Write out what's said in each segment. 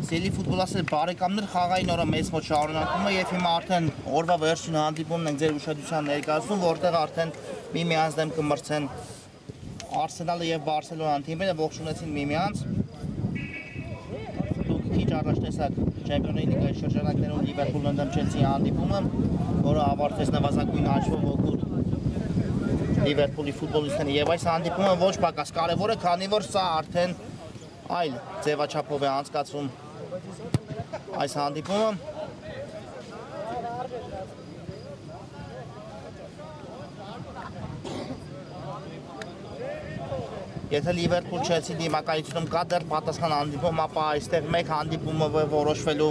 Սելի ֆուտբոլասեր բարեկամներ խաղային օրը մեծ մոտ շարունակում է եւ հիմա արդեն օրվա վերջին հանդիպումն ենք ձեր ուշադրության ներկայացնում, որտեղ արդեն միմյանց դեմ կմրցեն Արսենալը եւ Բարսելոնան թիմերը ողջունեցին միմյանց։ Դուք քիչ առաջ տեսաք Չեմպիոնների լիգայի շրջանակներում Լիվերպուլն դեմ Չելսիի հանդիպումը, որը ավարտվեց նվազագույն աճվով օգուտ Լիվերպուլի ֆուտբոլիստների եւ այս հանդիպումը ոչ պակաս կարեւոր է, քանի որ սա արդեն այլ ձևաչափով է անցկացվում այս հանդիպումը։ Եթե Լիվերպուլ Չելսի դիմակայությունում կա դեռ պատասխան հանդիպում, ապա այստեղ մեկ հանդիպումը որոշվելու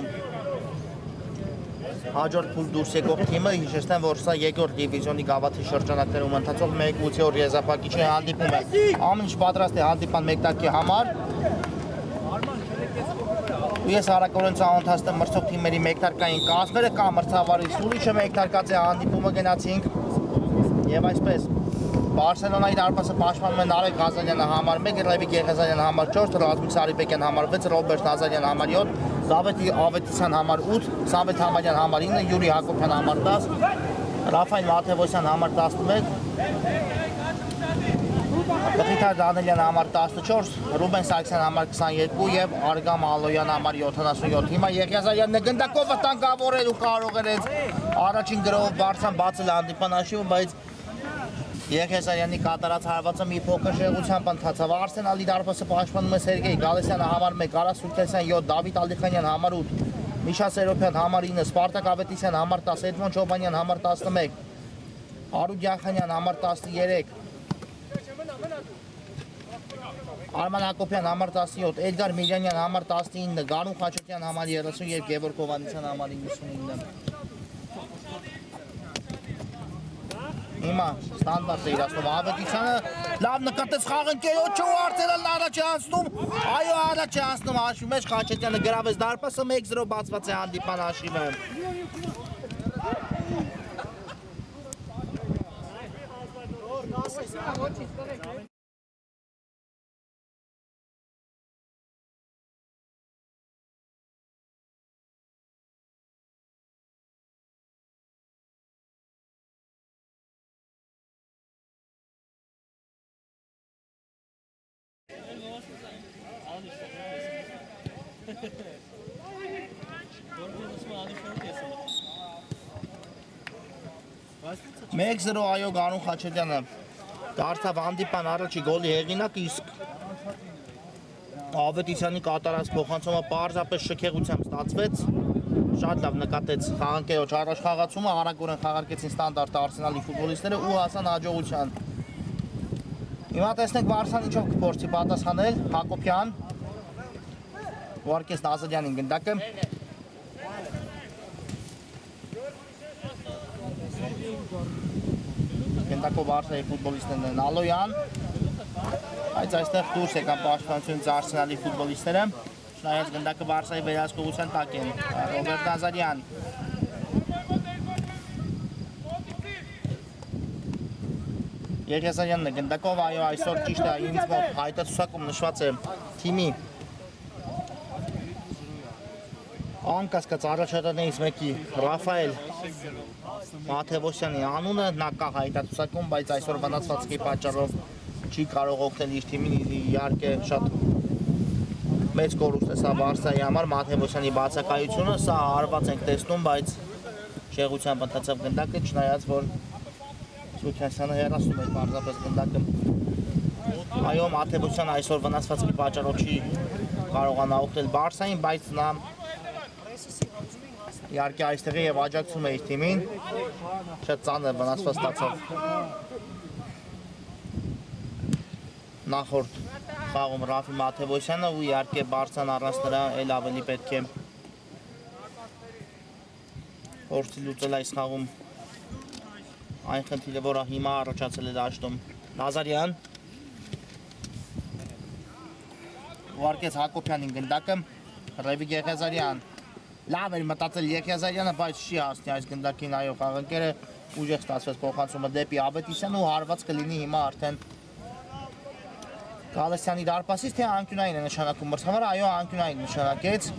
հաջորդ փուլ դուրս եկող թիմը, հիշեցնեմ, որ սա երկրորդ դիվիզիոնի գավաթի շրջանակներում ընթացող 1-8-րդ եզրափակիչի հանդիպում է։ Ամեն ինչ պատրաստ է հանդիպան մեկտակի համար։ Ես հարակորեն ծանոթացել եմ մրցող թիմերի մեկտարկային կազմերը, կա մրցավարի Սուլիչը մեկտարկած է, հանդիպումը գնացինք եւ այսպես Բարսելոնայի դարպասը պաշտպանում է Նարեկ Ղազարյանը համար 1, Լևիկ Եղեզարյանը համար 4, Ռազմիկ Սարիբեկյան համար 6, Ռոբերտ Նազարյան համար 7, Դավիթ Ավետիսյան համար 8, Սամվել Համարյան համար 9, Յուրի Հակոբյան համար 10, Ռաֆայել Մաթևոսյան համար 11, Բխիթար Դանելյան համար 14, Ռուբեն Սարգսյան համար 22 եւ Արգամ Ալոյան համար 77։ Հիմա Եղիազարյանն է գնդակով վտանգավորել ու կարող էր առաջին գրով Բարսան բացել հանդիպան հաշիվը, բայց Եղիազարյանի կատարած հարվածը մի փոքր շեղությամբ ընթացավ։ Արսենալի դարպասը պաշտպանում է Սերգեյ Գալեսյանը համար 1, Արա Սուրքեսյան 7, Դավիթ Ալիխանյան համար 8, Միշա Սերոփյան համար 9, Սպարտակ Ավետիսյան համար 10, Էդմոն Չոբանյան համար 11, Արուդ Յախանյան համար 13, Արման Հակոբյան համար 17, Էդգար Միլյանյան համար 19, Գանու Խաչատյան համար 30 եւ Գևորգ Հովհաննիսյան համար 99։ Հիմա ստանդարտ է իրացնում Ավետիսյանը, լավ նկատեց խաղընկերոջը ու Արսենալն առաջ է անցնում, այո առաջ է անցնում հաշվի մեջ, Խաչատյանը գրավեց դարպասը 1-0 բացված է հանդիպան հաշիվը։ Մեկ 0 այո Գանու Խաչատյանը դարձավ հանդիպան առաջի գոլի հեղինակ, իսկ Ավետիսյանի կատարած փոխանցումը պարզապես շքեղությամբ ստացվեց, շատ լավ նկատեց խաղանկերոջ առաջ խաղացումը, արագորեն խաղարկեցին ստանդարտ Արսենալի ֆուտբոլիստները ու հասան հաջողության։ Հիմա տեսնենք Բարսան ինչով կփորձի պատասխանել, Հակոբյան ուղարկեց Նազարյանին գնդակը։ Գնդակով Արսենալի ֆուտբոլիստներն են Ալոյան, բայց այստեղ դուրս եկան պաշտպանությունից Արսենալի ֆուտբոլիստները, շնայած գնդակը Բարսայի վերահսկողության տակ են, Ռոբերտ Նազարյան։ Եղիազարյանն է գնդակով, այո այսօր ճիշտ է ինձ մոտ հայտարարությունում նշված է թիմի անկասկած առաջատարներից մեկի Ռաֆայել Մաթևոսյանի անունը, նա կա հայտարարությունում, բայց այսօր վնասվածքի պատճառով չի կարող օգնել իր թիմին, իհարկե շատ մեծ կորուստ է սա Բարսայի համար, Մաթևոսյանի բացակայությունը, սա արված ենք տեսնում, բայց շեղությամբ ընթացավ գնդակը, չնայած որ Սուրքեսյանը հեռացնում էր պարզապես գնդակը։ Այո, Մաթևոսյանը այսօր վնասվածքի պատճառով չի կարողանա օգնել Բարսային, բայց նա իհարկե այստեղ է եւ աջակցում է իր թիմին, շատ ծանր վնասված ստացավ նախորդ խաղում Ռաֆի Մաթևոսյանը ու իհարկե Բարսան առանց նրա էլ ավելի պետք է Փորձի լուծել այս խաղում այն խնդիրը, որը հիմա առաջացել է դաշտում։ Նազարյան ուղարկեց Հակոբյանին գնդակը, Ռևիկ Եղիազարյան լավ էր մտածել Եղիազարյանը, բայց չի հասնի այս գնդակին, այո, խաղընկերը ուժեղ ստացվեց փոխանցումը դեպի Ավետիսյան ու հարված կլինի հիմա արդեն Գալստյանի դարպասից, թե անկյունային է նշանակում մրցավարը, այո, անկյունային նշանակեց։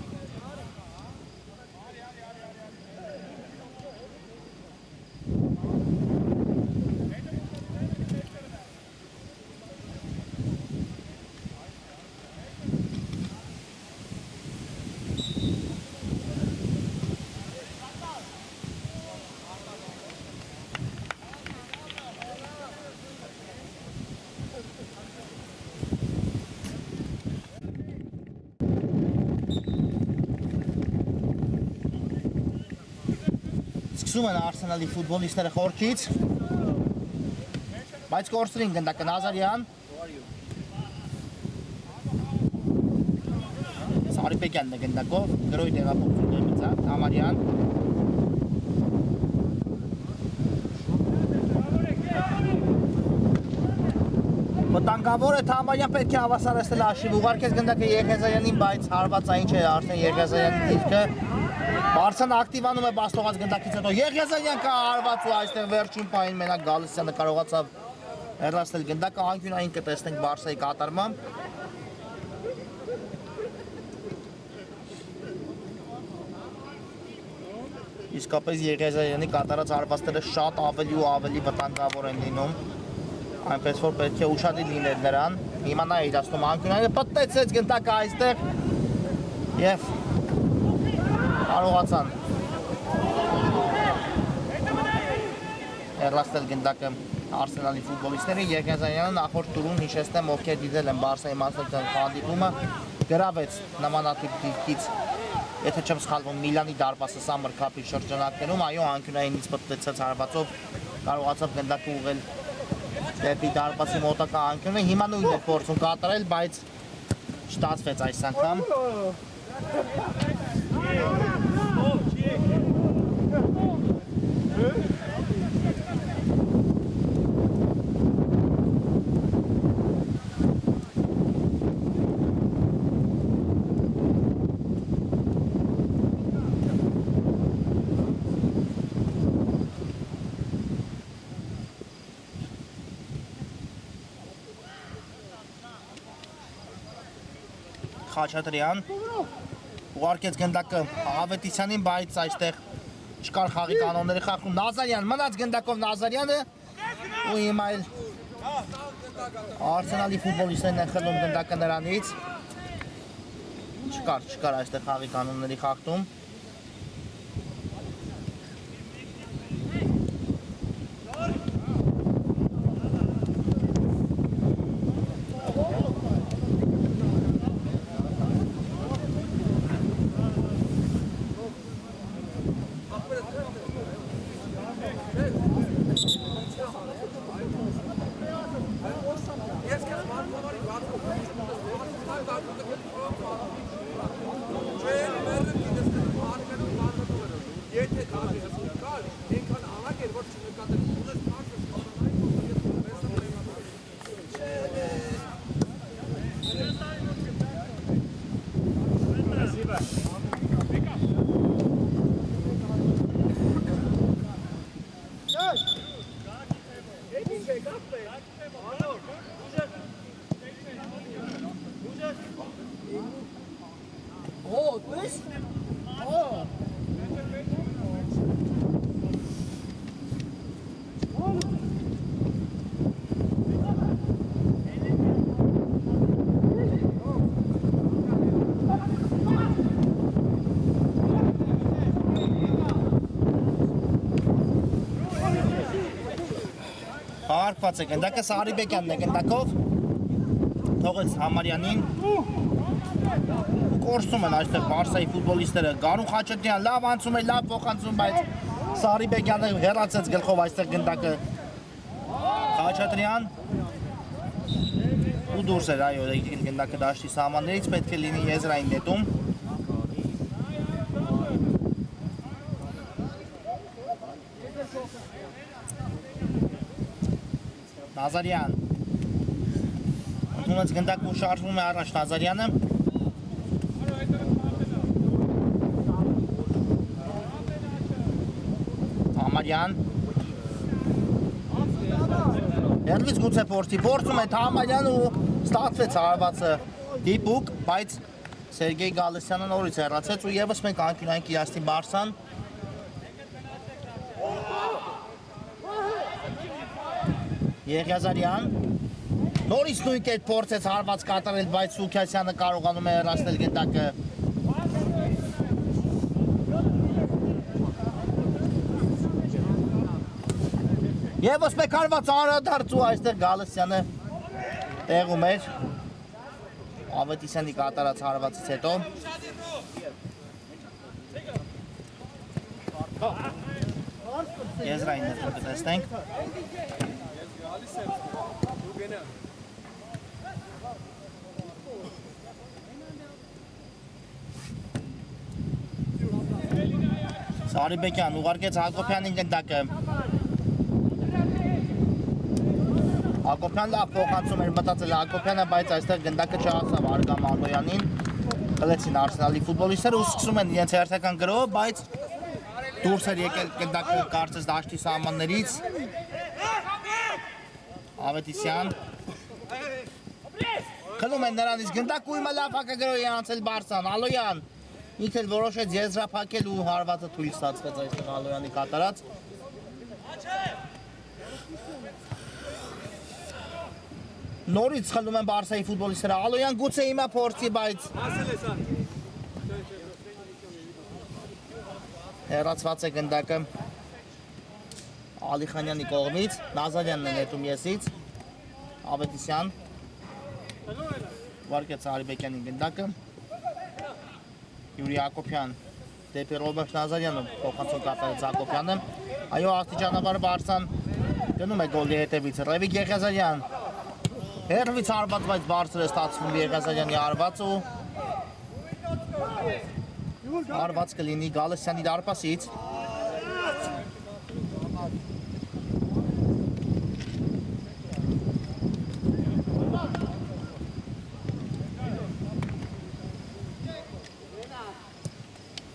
Սկսում են Արսենալի ֆուտբոլիստները խորքից, բայց կորցրին գնդակը Նազարյան, Սարիպեկյանն է գնդակով, գրոյի տեղափոխում դեմիցա, Համարյան, վտանգավոր է Թամարյան պետք է հավասարեցնել Աշիվ, ուղարկեց գնդակը Եղիազարյանին, բայց հարվածային չէ արդեն Եղիազարյանի դիրքը։ Բարսան ակտիվանում է բաստողած գնդակից հետո Եղիազարյան կա հարված ու այստեղ վերջին պահին մենակ Գալստյանը կարողացավ հեռացնել գնդակը, անկյունային կտեսնենք Բարսայի կատարմամբ։ Իսկապես Եղիազարյանի կատարած հարվածները շատ ավելի ու ավելի վտանգավոր են լինում, այնպես որ պետք է ուշադիր լինել նրան։ Հիմա նա իրացնում անկյունայինը, պտտեցեց գնդակը այստեղ և կարողացան հեռացնել գնդակը Արսենալի ֆուտբոլիստները։ Եղիազարյանը նախորդ տուրում հիշեցնեմ, ովքեր դիտել են Բարսայի մասնակցության հանդիպումը, գրավեց նմանատիպ դիրքից, եթե չեմ սխալվում, Միլանի դարպասը Summer Cup-ի շրջանակներում, այո, անկյունայինից պտտեցած հարվածով կարողացավ գնդակը ուղղել դեպի դարպասի մոտակա անկյունը, հիմա նույնն է փորձում կատարել, բայց չստացվեց այս անգամ։ Խաչատրյան ուղարկեց գնդակը Ավետիսյանին, բայց այստեղ չկար խաղի կանոնների խախտում։ Նազարյան մնաց գնդակով Նազարյանը ու հիմա էլ Արսենալի ֆուտբոլիստներն են խլում գնդակը նրանից։ Չկար այստեղ խաղի կանոնների խախտում։ Հարկված է գնդակը, Սարիբեկյանն է գնդակով, թողեց Համարյանին, կորսում են այստեղ Բարսայի ֆուտբոլիստները, Գարուն Խաչատրյան լավ անցում է, լավ փոխանցում, բայց Սարիբեկյանը հեռացեց գլխով այստեղ գնդակը Խաչատրյան ու դուրս էր, այո, գնդակը դաշտի սահմաններից, պետք է լինի եզրային նետում։ Նազարյան ընդունեց գնդակ ու շարժվում է առաջ Նազարյանը Թամարյան Երվից գուցե փորձում է Թամարյան ու ստացվեց հարվածը դիպուկ, բայց Սերգեյ Գալստյանը նորից հեռացեց ու եւս մեկ անկյունային Կիրաստի Բարսան Եղիազարյան նորից նույն կերպ փորձեց հարված կատարել, բայց Սուքյասյանը կարողանում է հեռացնել գնդակը Եվս մեկ հարված անդրադարձ ու այստեղ Գալստյանը տեղում էր Ավետիսյանի կատարած հարվածից հետո Եզրային ներքո կտեսնենք Սարիբեկյան ուղարկեց Հակոբյանին գնդակը Հակոբյան լավ փոխանցում էր մտածել Հակոբյանը, բայց այստեղ գնդակը չհասավ Արգամ Ալոյանին Կլեցին Արսենալի ֆուտբոլիստները ու սկսում են իրենց հերթական գրով, բայց դուրս էր եկել գնդակը կարծես դաշտի սահմաններից Ավետիսյան Քնում են նրանից գնդակ ու հիմա լավ հակագրով է անցել Բարսան Ալոյան ինքն էլ որոշեց եզրափակել ու հարվածը թույլ ստացվեց այստեղ Ալոյանի կատարած Նորից խլում են Բարսայի ֆուտբոլիստները Ալոյան գուցե հիմա փորձի, բայց հեռացված է գնդակը Ալիխանյանի կողմից, Նազարյանն է նետում եսից, Ավետիսյան, վարկեց Արիբեկյանին գնդակը, Յուրի Հակոբյան, դեպի Ռոբերտ Նազարյանը փոխանցում կատարեց Հակոբյանը, այո աստիճանաբար Բարսան գնում է գոլի հետևից, Ռևիկ Եղիազարյան, հերվից հարված, բայց բարձր է ստացվում Եղիազարյանի հարված ու հարված կլինի Գալստյանի դարպասից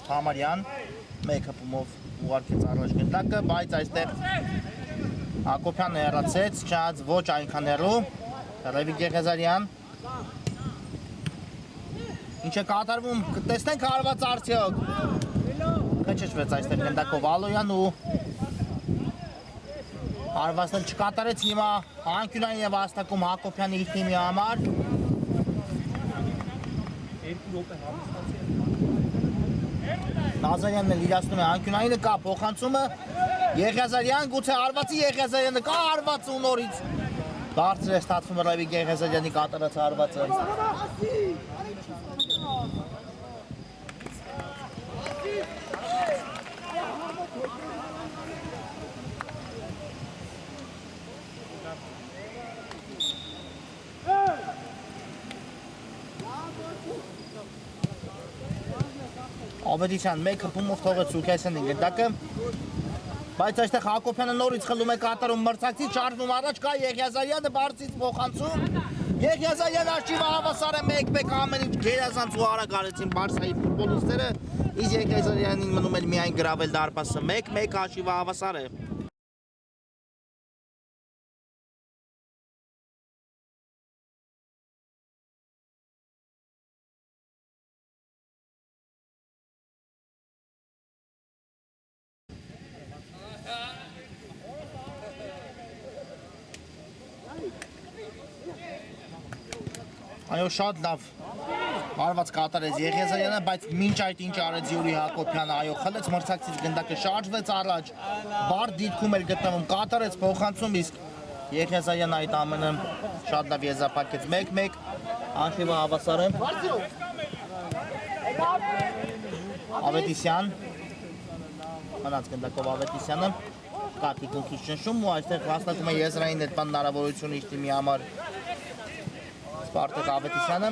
Թամարյան մեկ հպումով ուղարկեց առաջ գնդակը, բայց այստեղ Հակոբյանը հեռացեց, չնայած ոչ այնքան հեռու Ռևիկ Եղիազարյան Ինչ է կատարվում, տեսնենք հարված արդյոք Քչվեց այստեղ գնդակով Ալոյան ու հարվածն էլ չկատարեց հիմա անկյունային եւ հաստակում Հակոբյանի իր թիմի համար Նազարյանն էլ իրացնում է անկյունայինը կա փոխանցումը Եղիազարյան գուցե հարվածի Եղիազարյանը կա հարված ու նորից Բարձր է ստացվում Ռևիկ Եղիազարյանի կատարած հարվածը Ավետիսյան մեկ հպումով թողեց Սուքյասյանին գնդակը Բայց այստեղ Հակոբյանը նորից խլում է կատարում մրցակցից շարժվում առաջ կա Եղիազարյանը բարձից փոխանցում Եղիազարյանը արշիվը հավասար է 1-1 ամեն ինչ գերազանց ու արագ արեցին Բարսայի ֆուտբոլիստները իսկ Եղիազարյանին մնում էր միայն գրավել դարպասը 1-1 արշիվը հավասար է Այո, շատ լավ հարված կատարեց Եղիազարյանը, բայց մինչ այդ ինչ արեց Յուրի Հակոբյանը, այո, խլեց մրցակցից գնդակը շարժվեց առաջ, բարդ դիրքում էր գտնվում, կատարեց փոխանցում, իսկ Եղիազարյանը այդ ամենը շատ լավ եզրափակեց 1-1, արշիվը հավասար է։ Ավետիսյան, մնաց գնդակով Ավետիսյանը, կատի կուքից շնշում ու այստեղ հաստատում է եզրային նետման հնարավորություն իր թիմի համար Սպարտակ Ավետիսյանը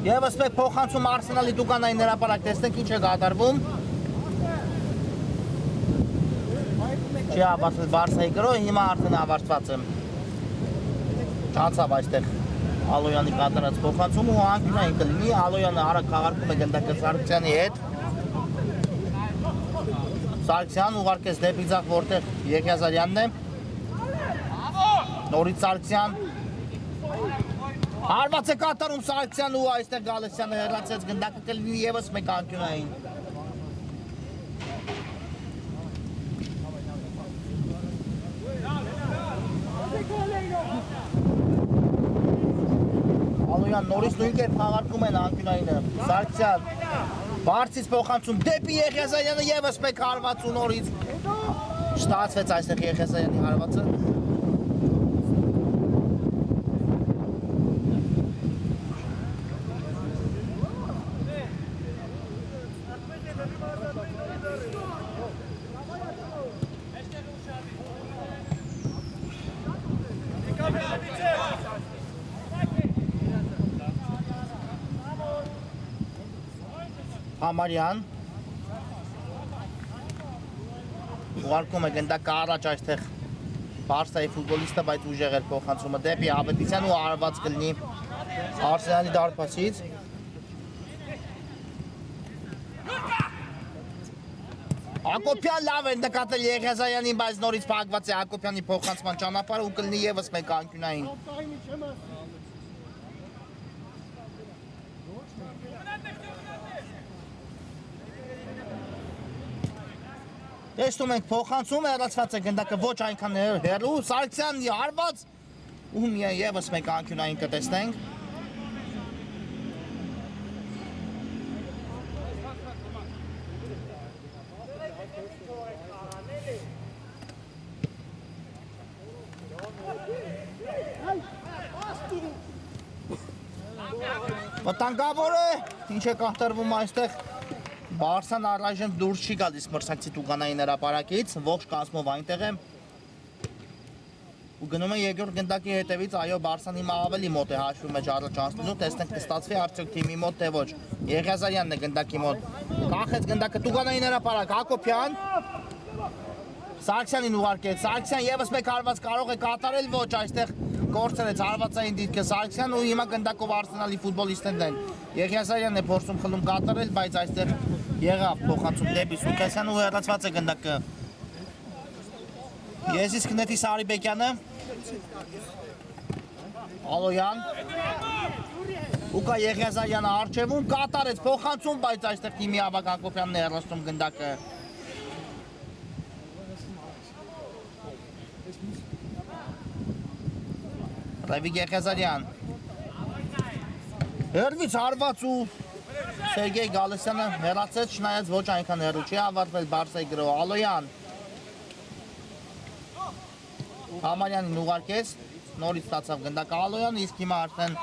Եվս մեկ փոխանցում Արսենալի Տուկանային հրապարակ, տեսնենք ինչ է կատարվում։ Չի ավարտվել Բարսայի գրոհը, հիմա արդեն ավարտված է։ Չանցավ այստեղ Ալոյանի կատարած փոխանցումը ու անկյունային կլինի, Ալոյանը արագ խաղարկում է գնդակը Սարգսյանի հետ։ Սարգսյան ուղարկեց դեպի ձախ, որտեղ Եղիազարյանն է։ Նորից Սարգսյան։ Հարված է կատարում Սարգսյան ու այստեղ Գալստյանը հեռացեց, գնդակը կլինի ևս մեկ անկյունային։ Ալոյան նորից նույն կերպ խաղարկում են անկյունայինը։ Սարգսյան բարձից փոխանցում դեպի Եղիազարյանը ևս մեկ հարված ու նորից շտացվեց այստեղ Եղիազարյանի հարվածը։ Համարյան ուղարկում է գնդակը առաջ այստեղ Բարսայի ֆուտբոլիստը, բայց ուժեղ էր փոխանցումը դեպի Ավետիսյան ու արված կլինի Արսենալի դարպասից։ Հակոբյան լավ է նկատել Եղիազարյանին, բայց նորից փակված է Հակոբյանի փոխանցման ճանապարհը ու կլինի ևս մեկ անկյունային։ Տեսնում ենք փոխանցում հեռացված է գնդակը ոչ այնքան հեռու, Սարգսյանի հարված ու ևս մեկ անկյունային կտեսնենք։ Վտանգավոր է, ինչ է կատարվում այստեղ։ Բարսան առայժմ դուրս չի գալիս մրցակցի Տուկանային հրապարակից, ողջ կազմով այնտեղ է։ Ու գնում է երկրորդ գնդակի հետևից, այո, Բարսան հիմա ավելի մոտ է հաշվի մեջ առաջ անցնելու, տեսնենք կստացվի արդյոք թիմի մոտ թե ոչ։ Եղիազարյանն է գնդակի մոտ։ Կախեց գնդակը Տուկանային հրապարակ, Հակոբյան։ Սարգսյանին ուղարկեց, Սարգսյան ևս մեկ հարված կարող է կատարել, ոչ այստեղ կորցրեց հարվածային դիրքը Սարգսյան ու հիմա գնդակով Արսենալի ֆուտբոլիստներն են։ Եղիազարյանն է փորձում խլում կատարել, բայց այստեղ եղավ փոխանցում դեպի Սուքասյան ու հեռացված է գնդակը։ Ես իսկ նետի Սարիբեկյանը։ Ալոյան։ Ուկա Եղիազարյանը արջևում կատարեց փոխանցում, բայց այստեղ թիմի ավագ Հակոբյանն է հեռացնում գնդակը։ Ռևիկ Եղիազարյան։ Հերվից հարված ու Սերգեյ Գալստյանը հեռացեց, չնայած ոչ այնքան հեռու չի ավարտվել Բարսայի գրոհը։ Ալոյան Համարյանին ուղարկեց, նորից ստացավ գնդակը Ալոյանը, իսկ հիմա արդեն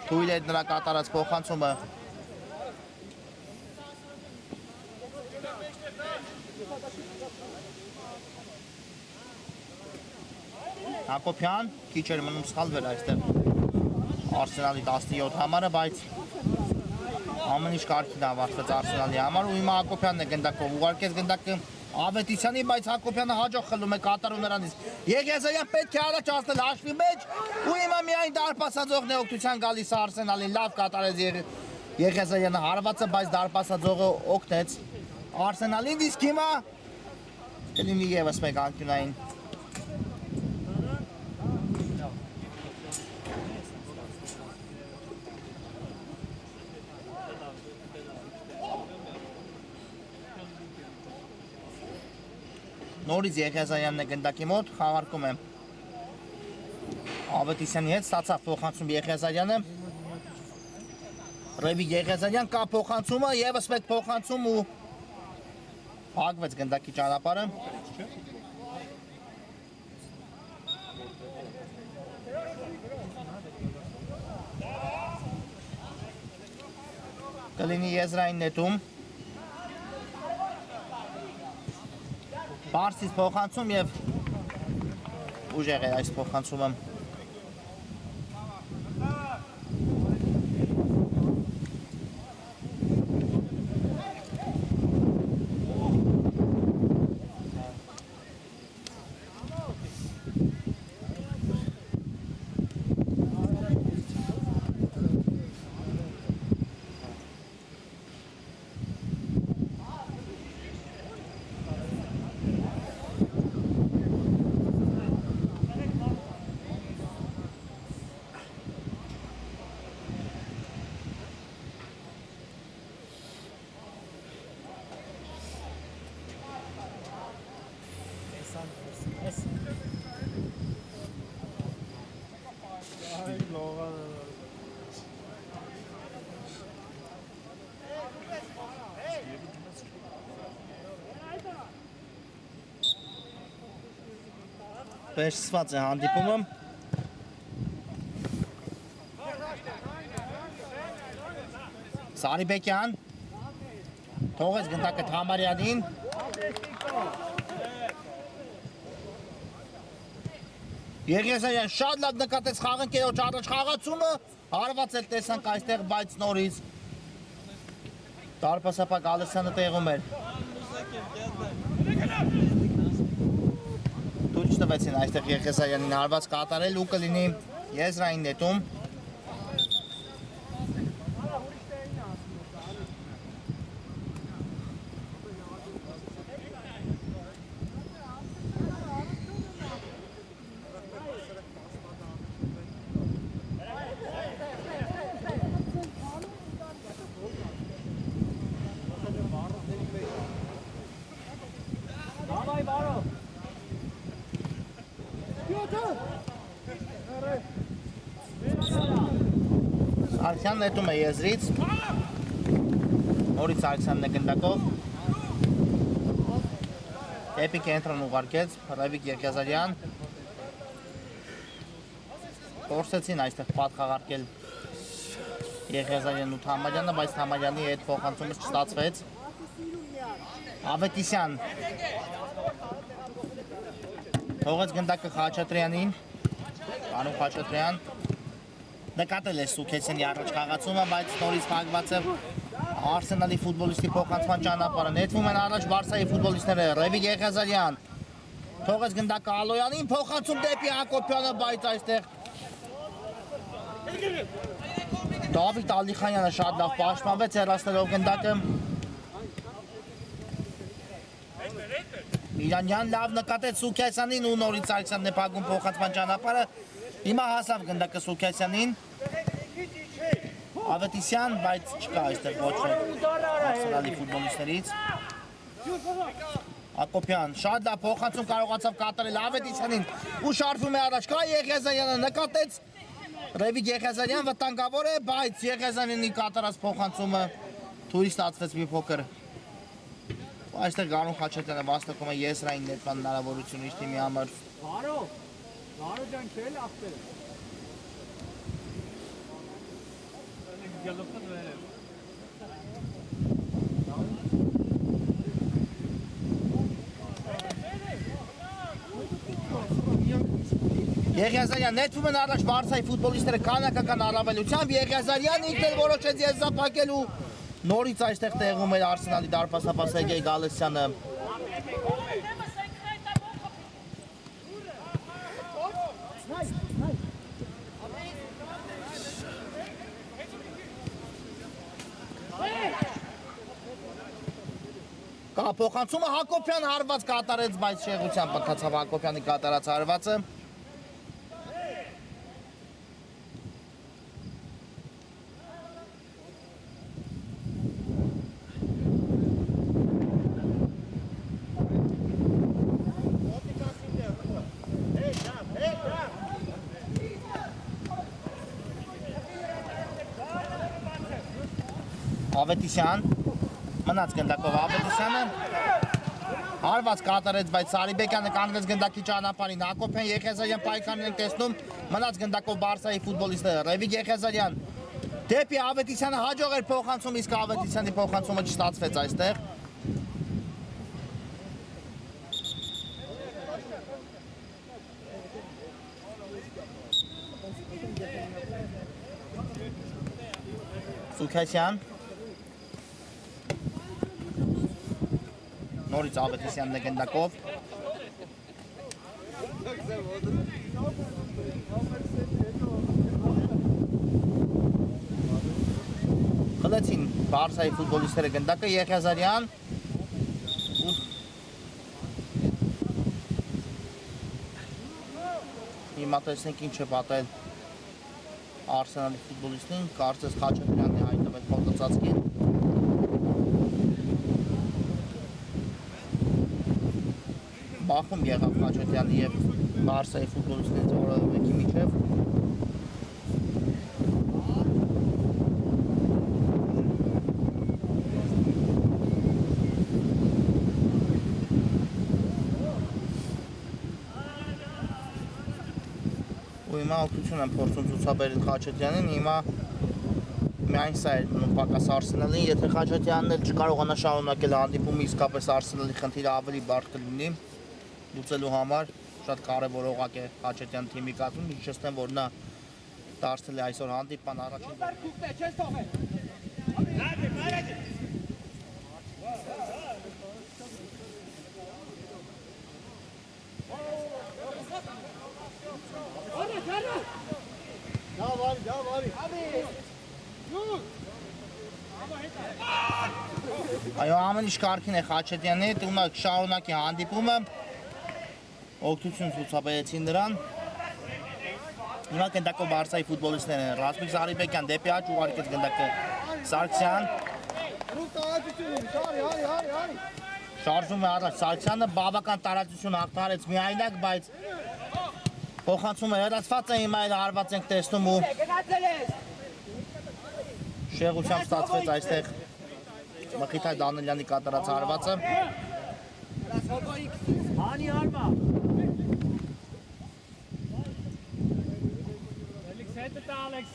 թույլ է նրա կատարած փոխանցումը։ Հակոբյան քիչ էր մնում սխալվել այստեղ Արսենալի 17 համարը, բայց ամեն ինչ կարգին ավարտվեց Արսենալի համար ու հիմա Հակոբյանն է գնդակով ուղարկեց գնդակը Ավետիսյանի, բայց Հակոբյանը հաջող խլում է կատարում նրանից։ Եղիազարյան պետք է առաջ անցնել հաշվի մեջ ու հիմա միայն դարպասաձողն է օգնության գալիս Արսենալին, լավ կատարեց Եղիազարյանը հարվածը, բայց դարպասաձողը օգնեց Արսենալին, իսկ հիմա կլինի ևս մեկ անկյունային։ Նորից Եղիազարյանն է գնդակի մոտ, խաղարկում է Ավետիսյանի հետ, ստացավ փոխանցում Եղիազարյանը։ Ռևիկ Եղիազարյան կա փոխանցումը, ևս մեկ փոխանցում ու փակվեց գնդակի ճանապարհը։ Կլինի եզրային նետում։ Բարսից փոխանցում և ուժեղ է այս փոխանցումը։ Վերջսված է հանդիպումը։ Սարիբեկյան թողեց գնդակը Թամարյանին։ Եղիազարյան շատ լավ նկատեց խաղընկերոջ առաջ խաղացումը, հարված էլ տեսանք այստեղ, բայց նորից դարպասապակ Ալեսյանը տեղում էր։ Դուչ տվեցին այստեղ Եղիազարյանին հարված կատարել ու կլինի եզրային նետում։ Ալեքսյանն նետում է եզրից, նորից Ալեքսյանն է գնդակով, դեպի կենտրոն ուղարկեց, Ռևիկ Եղիազարյան, փորձեցին այստեղ պատ խաղարկել Եղիազարյանն ու Թամարյանը, բայց Թամարյանի հետ փոխանցումը չստացվեց, Ավետիսյան թողեց գնդակը Խաչատրյանին, Կանու Խաչատրյան նկատել է Սուքեցյանի առաջ խաղացումը, բայց նորից փակված է Արսենալի ֆուտբոլիստի փոխանցման ճանապարհը։ Նետվում են առաջ Բարսայի ֆուտբոլիստները, Ռևիկ Եղիազարյան թողեց գնդակը Ալոյանին, փոխանցում դեպի Հակոբյանը, բայց այստեղ Դավիթ Ալիխանյանը շատ լավ պաշտպանվեց հեռացնելով գնդակը։ Միրանյան լավ նկատեց Սուքեսյանին ու նորից Ալեքսյանն է փակում փոխանցման ճանապարհը։ Հիմա հասավ գնդակը Սուքեսյանին։ Ավետիսյան, բայց չկա այստեղ ոչ ոք Արսենալի ֆուտբոլիստներից։ Հակոբյան շատ լավ փոխանցում կարողացավ կատարել Ավետիսյանին ու շարժվում է առաջ։ Կա Եղիազարյանը նկատեց Ռևիկ Եղիազարյան վտանգավոր է, բայց Եղիազարյանի կատարած փոխանցումը թույլ ստացվեց մի փոքր։ Այստեղ Գարուն Խաչատրյանը վաստակում է եզրային նետման հնարավորություն իր թիմի համար։ Բարո ջան, քել ախտերը։ Գալոպն վերև։ Եղիազարյան նետվում են առաջ Բարսայի ֆուտբոլիստները քանակական առավելությամբ, Եղիազարյանն ինքն էլ որոշեց եզրափակել ու նորից այստեղ տեղում էր Արսենալի դարպասապահ Սերգեյ Գալստյանը։ Կա փոխանցումը Հակոբյան հարված կատարեց, բայց շեղությամբ մտածավ Հակոբյանի կատարած հարվածը։ Ավետիսյան մնաց գնդակով Ավետիսյանը հարված կատարեց, բայց Սարիբեկյանը կանգնեց գնդակի ճանապարհին, Հակոբյան Եղիազարյան պայքարն են տեսնում, մնաց գնդակով Բարսայի ֆուտբոլիստը Ռևիկ Եղիազարյան դեպի Ավետիսյանը հաջող էր փոխանցում, իսկ Ավետիսյանի փոխանցումը չստացվեց այստեղ։ Սուքեսյան նորից Ավետիսյանն է գնդակով։ Խլեցին Բարսայի ֆուտբոլիստները գնդակը, Եղիազարյան հիմա տեսնենք ինչ է պատել Արսենալի ֆուտբոլիստին, կարծես Խաչատրյանն է հայտնվել փոխածածկին։ Բախում եղավ Խաչատրյանի և Բարսայի ֆուտբոլիստներից որևէ մեկի միջև։ ու հիմա օգնություն են փորձում ցուցաբերել Խաչատյանին, հիմա միայն սա է պակաս Արսենալին, եթե Խաչատյանն էլ չկարողանա շարունակել հանդիպումը, իսկապես Արսենալի խնդիրը ավելի բարդ կլինի լուծելու համար, շատ կարևոր օղակ է Խաչատյան թիմի կազմում, հիշեցնեմ, որ նա դարձել է այսօր հանդիպման առաջին Այո, ամեն ինչ կարգին է Խաչատյանի հետ, ու նա շարունակի հանդիպումը, օգնություն ցուցաբերեցին նրան։ Հիմա գնդակով Բարսայի ֆուտբոլիստներն են, Ռազմիկ Զարիբեկյան դեպի աջ ուղարկեց գնդակը Սարգսյան։ Շարժում է առաջ Սարգսյանը, բավական տարածություն հաղթարեց միայնակ, բայց փոխանցումը հեռացված է, հիմա էլ հարված ենք տեսնում ու շեղությամբ ստացվեց այստեղ Մխիթայ Դանիելյանի կատարած հարվածը։ Hani arma. Felix hätte da Alex.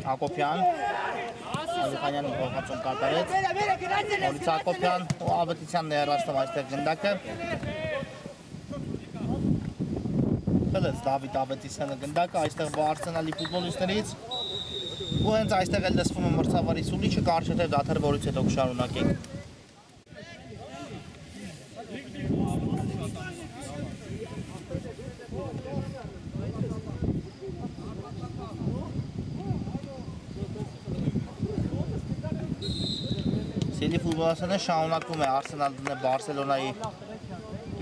Հակոբյան Ալիխանյանի փոխանցում կատարեց։ Նորից Հակոբյան ու Ավետիսյանն է հեռացնում այստեղ գնդակը։ Խլեց Դավիթ Ավետիսյանը գնդակը այստեղ Արսենալի ֆուտբոլիստներից ու հենց այստեղ էլ լսվում է մրցավարի սուլիչը, կարճ հետև դադարվորից հետո կշարունակենք։ Սելի ֆուտբոլասանը շարունակվում է Արսենալն Բարսելոնայի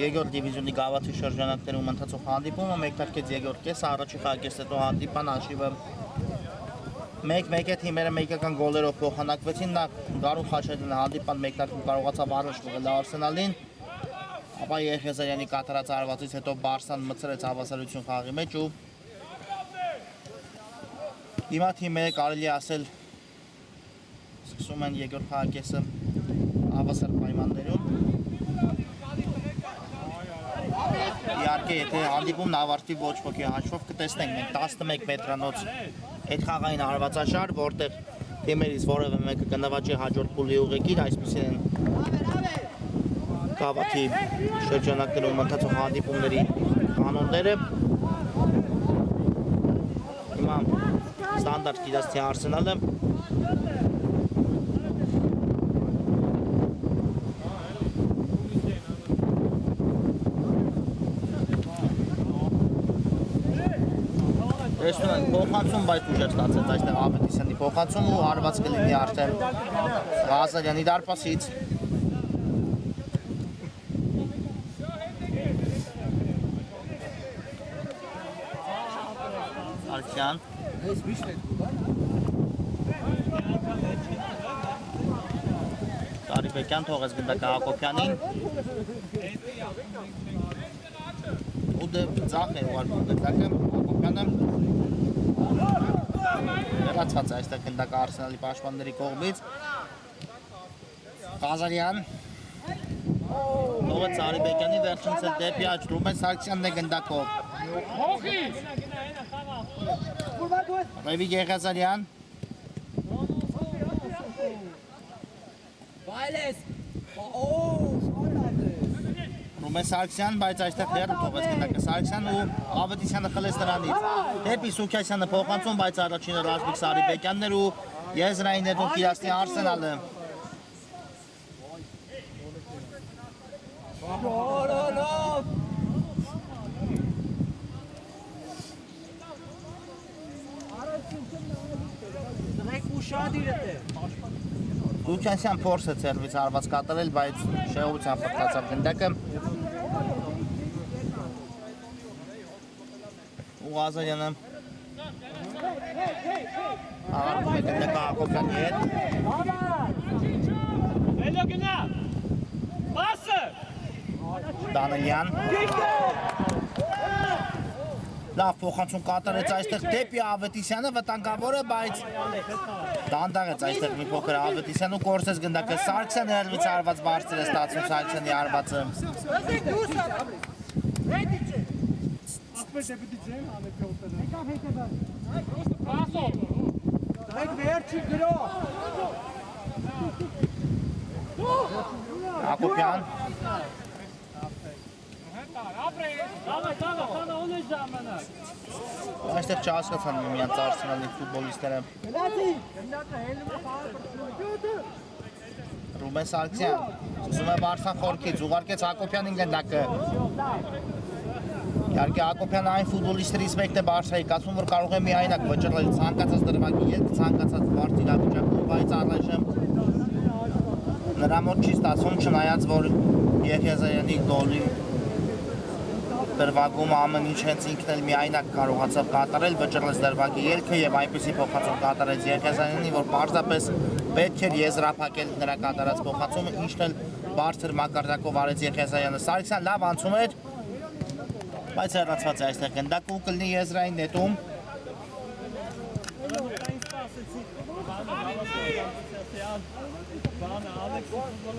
երկրորդ դիվիզիոնի գավաթի շրջանակներում ընթացող հանդիպումը, մեկնարկեց երկրորդ կեսը, առաջի խաղակից հետո հանդիպան հաշիվը 1-1 է, թիմերը մեկական գոլերով փոխանակվեցին, նա Գարուն Խաչատյանը հանդիպան մեկնարկում կարողացավ առաջ մղել Արսենալին, ապա Եղիազարյանի կատարած հարվածից հետո Բարսան մտցրեց հավասարություն խաղի մեջ ու հիմա թիմերը կարելի է ասել սկսում են երկրորդ խաղակեսը հավասար պայմաններում։ Իհարկե, եթե հանդիպումն ավարտվի ոչ ոքի հաշվով կտեսնենք մենք 11 մետրանոց այդ խաղային հարվածաշար, որտեղ թիմերից որևէ մեկը կնվաճի հաջորդ փուլի ուղեկիր, այսպիսին են գավաթի շրջանակներում ընթացող հանդիպումների կանոնները։ Հիմա ստանդարտ կիրացի Արսենալը տեսնում ենք փոխանցում, բայց ուժեր ստացեց այստեղ Ավետիսյանի փոխանցում ու հարված կլինի արդեն Ղազարյանի դարպասից։ Արքյան Զարիբեկյան թողեց գնդակը Հակոբյանին ու դե ձախ է ուղարկում գնդակը Հակոբյանը Հեռացված է այստեղ գնդակը Արսենալի պաշտպանների կողմից Ղազարյան Թողեց Զարիբեկյանի վերջինս էլ դեպի աջ Ռուբեն Սարգսյանն է գնդակով Ռևիկ Եղիազարյան Ռուբեն Սարգսյան, բայց այստեղ դեռ թողեց գնդակը Սարգսյան ու Ավետիսյանը խլեց նրանից դեպի Սուքյասյանը փոխանցում, բայց առաջինը Ռազմիկ Զարիբեկյանն էր ու եզրային ներդրում կիրացնի Արսենալը Սուքյասյան փորձ է ցերվից հարված կատարել, բայց շեղությամբ փրկացավ գնդակը ու Ղազարյանը Աղարվում է գնդակը Հակոբյանի հետ Դանիելյան Լավ փոխանցում կատարեց այստեղ դեպի Ավետիսյանը, վտանգավոր է, բայց դանդաղեց այստեղ մի փոքր Ավետիսյան ու կորսեց գնդակը։ Սարգսյանը հերվից արված բարձր է ստացում Սարգսյանի արվածը։ Հակոբյան այստեղ չհասկացան միմյանց Արսենալի ֆուտբոլիստները։ Ռուբեն Սարգսյան սկսում է Բարսան խորքից, ուղարկեց Հակոբյանին գնդակը։ Իհարկե Հակոբյանը այն ֆուտբոլիստներից մեկն է Բարսայի, կարծում որ կարող է միայնակ վճռել ցանկացած դրվագի ելք, ցանկացած բարդ իրավիճակում, բայց առայժմ նրա մոտ չի ստացվում, չնայած որ Եղիազարյանի գոլի դրվագում ամեն ինչ հենց ինքն էլ միայնակ կարողացավ կատարել, վճռեց դրվագի ելքը եւ այնպեսի փոխանցում կատարեց Եղիազարյանին, որ պարզապես պետք էր եզրափակել նրա կատարած փոխանցումը, ինչն էլ բարձր մակարդակով արեց Եղիազարյանը։ Սարգսյան լավ անցում էր, բայց հեռացված է այստեղ գնդակը ու կլինի եզրային նետում։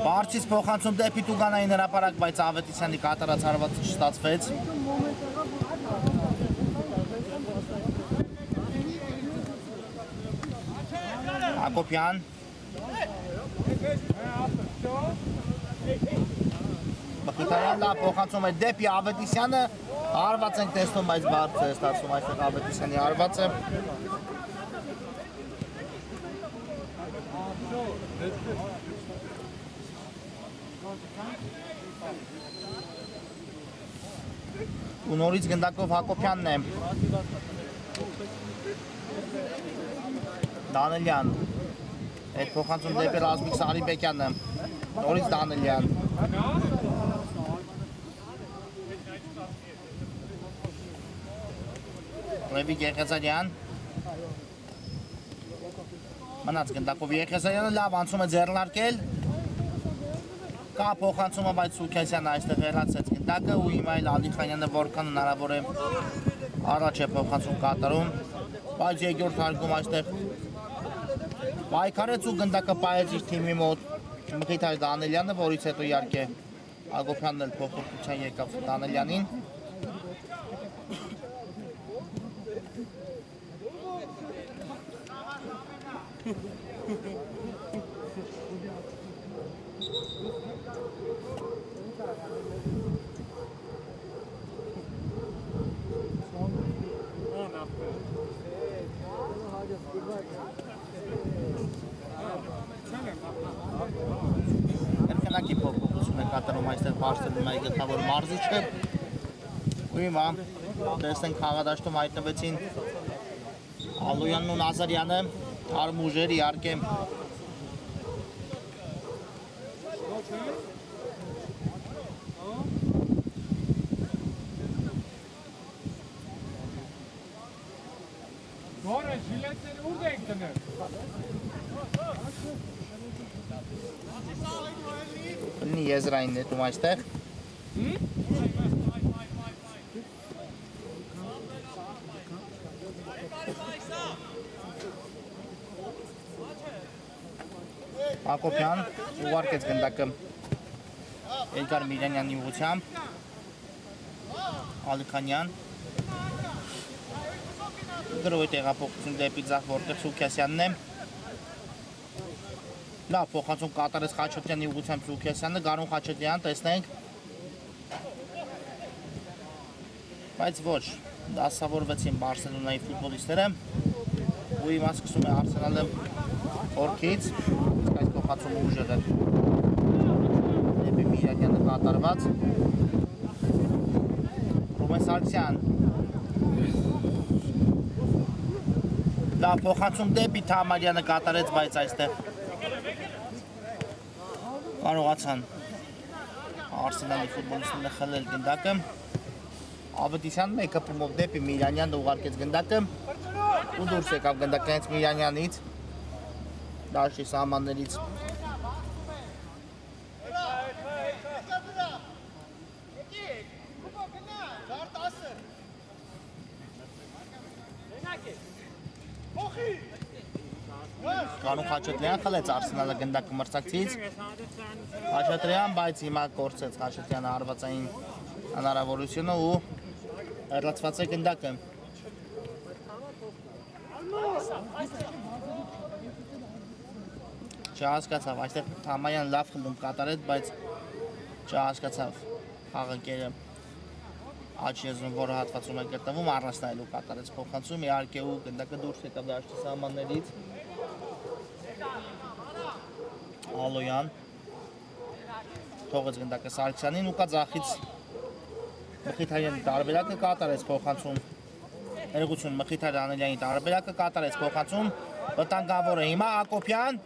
Բարձից փոխանցում դեպի Տուգանային հրապարակ, բայց Ավետիսյանի կատարած հարվածը չստացվեց։ Հակոբյան Մխիթարյան լավ փոխանցում է դեպի Ավետիսյանը, հարված ենք տեսնում, բայց բարձր է ստացվում այստեղ Ավետիսյանի հարվածը։ Ու նորից գնդակով Հակոբյանն է։ Դանելյան այդ փոխանցում դեպի Ռազմիկ Սարիբեկյանը, նորից Դանելյան։ Լևիկ Եղիազարյան մնաց գնդակով Եղիազարյանը լավ անցում է ձեռնարկել, կա փոխանցումը, բայց Սուքեսյանը այստեղ հեռացեց գնդակը ու հիմա էլ Ալիխանյանը որքան հնարավոր է առաջ է փոխանցում կատարում, բայց երկրորդ հարկում այստեղ պայքարեց ու գնդակը պահեց իր թիմի մոտ Մխիթար Դանելյանը, որից հետո իհարկե Հակոբյանն էլ փոխհատուցության եկավ Դանելյանին։ Ներքնակի փոփոխություն է կատարում այստեղ Բարսելոնայի գլխավոր մարզիչը։ Ու հիմա տեսնենք խաղադաշտում հայտնվեցին Ալոյանն ու Նազարյանը, արմուժեր իհարկե։ Որը ժիլետները ուր ենք դնել։ Լինի եզրային նետում այստեղ։ Հակոբյան ուղարկեց գնդակը Էդգար Միրանյանի ուղղությամբ, Ալիխանյան գրոհի տեղափոխություն դեպի ձախ, որտեղ Սուքեսյանն է։ Լավ փոխանցում կատարեց Խաչատրյանի ուղղությամբ Սուքեսյանը, Գարուն Խաչատրյան, տեսնենք։ Բայց ոչ, դասավորվեցին Բարսելոնայի ֆուտբոլիստները։ Ու հիմա սկսում է Արսենալը խորքից, իսկ այս փոխանցումը ուժեղ է դեպի Միրանյանը կատարված։ Ռուբեն Սարգսյան լավ փոխանցում դեպի Թամարյանը կատարեց, բայց այստեղ կարողացան Արսենալի ֆուտբոլիստները խլել գնդակը։ Ավետիսյան մեկը փումով դեպի Միրանյանը ուղարկեց գնդակը ու դուրս եկավ գնդակը հենց Միրանյանից, դաշտի սահմաններից։ Կանու Խաչատրյան խլեց Արսենալը գնդակը մրցակցից Խաչատրյան, բայց հիմա կորցեց Խաչատրյանը հարվածային հնարավորությունը ու հեռացված է գնդակը չհասկացավ, այստեղ Թամանյան լավ խլում կատարեց, բայց չհասկացավ խաղակերը աջ եզրում, որը հատվածում է գտնվում, առանձնայելու կատարեց փոխանցում, իհարկե ու գնդակը դուրս եկավ դաշտի սահմաններից Ալոյան թողեց գնդակը Սարգսյանին ու կա ձախից Մխիթարյանի տարբերակը կատարեց փոխանցում Ներողություն Մխիթար Անելյանի տարբերակը կատարեց փոխանցում վտանգավոր է հիմա Ակոբյան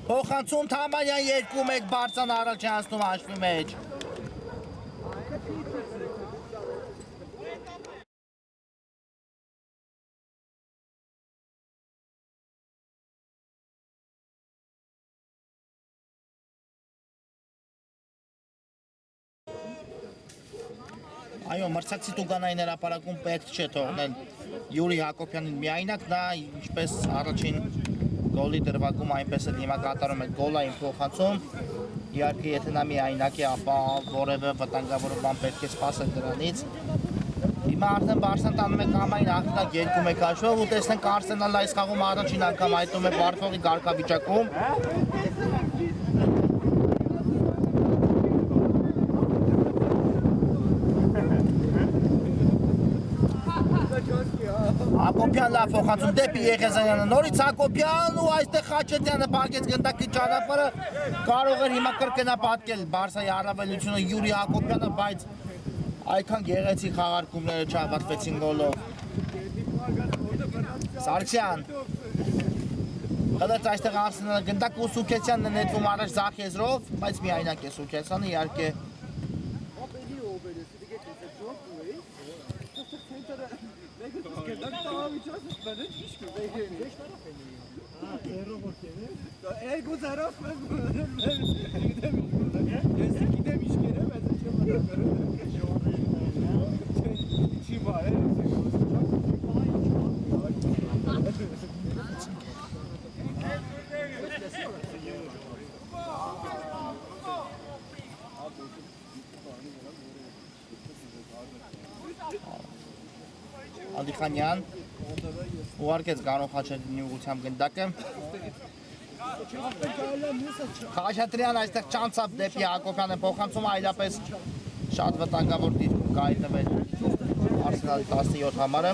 փոխանցում Թամանյան 2-1 բարձան առաջ է անցնում հաշվի մեջ Այո, մրցակցի Տուգանային հրապարակում պետք չէ թողնել Յուրի Հակոբյանին միայնակ, նա ինչպես առաջին գոլի դրվագում այնպես էլ հիմա կատարում է գոլային փոխանցում իհարկե եթե նա միայնակ է, ապա որևէ վտանգավոր բան պետք է սպասել դրանից Հիմա արդեն Բարսան տանում է կամային աղտնակ 2-1 հաշվով ու տեսնենք Արսենալը այս խաղում առաջին անգամ հայտնում է բարդողի կարգավիճակում Ակոբյան լավ փոխանցում դեպի Եղեզարյանը նորից Ակոբյան ու այստեղ Խաչատրյանը փակեց գնդակի ճանապարհը կարող էր հիմա կրկնապատկել Բարսայի առավելությունը Յուրի Ակոբյանը բայց այքան գեղեցիկ խաղարկումները չավարտվեցին գոլով Սարգսյան Հլեց այստեղ Արսենալը գնդակ ու Սուքեսյանն է նետվում առաջ ձախ եզրով բայց միայնակ է Սուքեսյանը իհարկե Ergo zaraf ben gidem iş gelemez İçim var Ալիխանյան ուղարկեց Կանու Խաչատրյանի ուղղությամբ գնդակը Խաչատրյան այստեղ չանցավ դեպի Հակոբյանը փոխանցումը այլապես շատ վտանգավոր դիրքում կհայտնվեր Արսենալի 17 համարը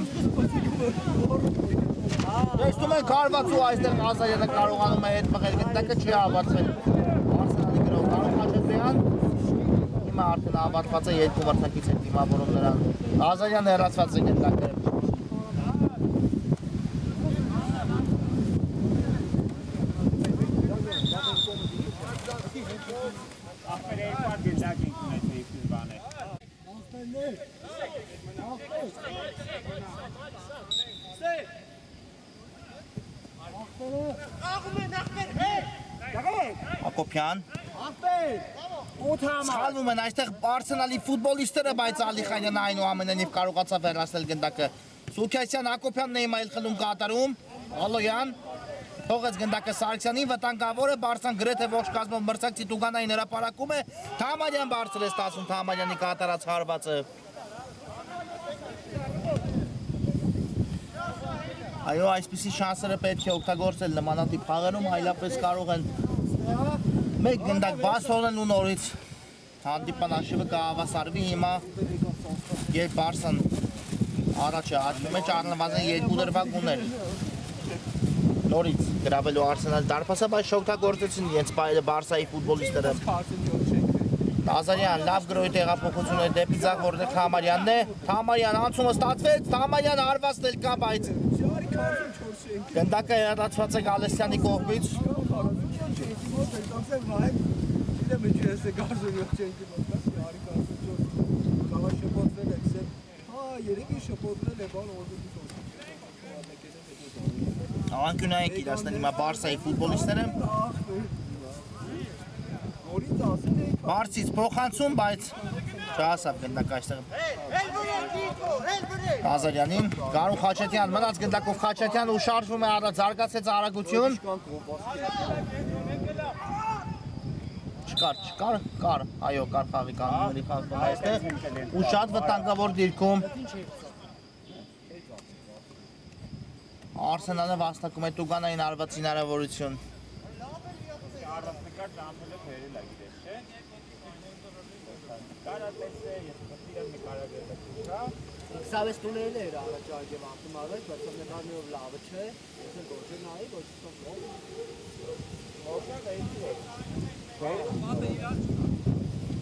Տեսնում ենք հարված ու այստեղ Ղազարյանը կարողանում է հետ մղել գնդակը չի ավարտվել Արսենալի գրող Կանու Խաչատրյան հիմա արդեն ավարտված է երկու մրցակից հետ դիմավորում նրան Ղազարյանը հեռացված է գնդակը Ակոբյան Սխալվում են այստեղ Արսենալի ֆուտբոլիստները, բայց Ալիխանյանը այնուամենայնիվ կարողացավ հեռացնել գնդակը Սուքեսյան Ակոբյանն է հիմա այլ խլում կատարում Ալոյան թողեց գնդակը Սարգսյանին վտանգավորը Բարսան գրեթե ողջ կազմով մրցակցի Տուգանային հրապարակում է Թամանյան բարձր է ստացում Թամանյանի կատարած հարվածը Այո, այսպիսի շանսերը պետք է օգտագործել նմանատիպ խաղերում, այլապես կարող են մեկ գնդակ բաց թողնել ու նորից հանդիպան հաշիվը կհավասարվի հիմա երբ Բարսան առաջ է հաշվի մեջ առնվազն 2 դրվագ ուներ նորից գրավելու Արսենալի դարպասը, բայց չօգտագործեցին իրենց Բարսայի ֆուտբոլիստները Ղազարյան լավ գրոյի տեղափոխություն է դեպի ձախ որտեղ Թամանյանն է Թամանյան անցումը ստացվեց Թամանյան հարվածն էլ կա, բայց գնդակը հեռացված է Գալստյանի կողմից Անկյունային իրացնել հիմա Բարսայի ֆուտբոլիստները Նորից ասել եք Բարձից փոխանցում, բայց չհասավ գնդակ այստեղ։ Ազարյանին, Գարուն Խաչատյան, մնաց գնդակով Խաչատյան ու շարժվում է առաջ, զարգացեց արագություն։ Չկար, այո, կար խաղի կանոնների խախտում այստեղ ու շատ վտանգավոր դիրքում Արսենալը վաստակում է Տուգանային արված հնարավորություն։ Սավես տունել էր առաջ արգև անդում արվեց, բայց նկարներով լավը չէ, ես են գործը նայի, ոչ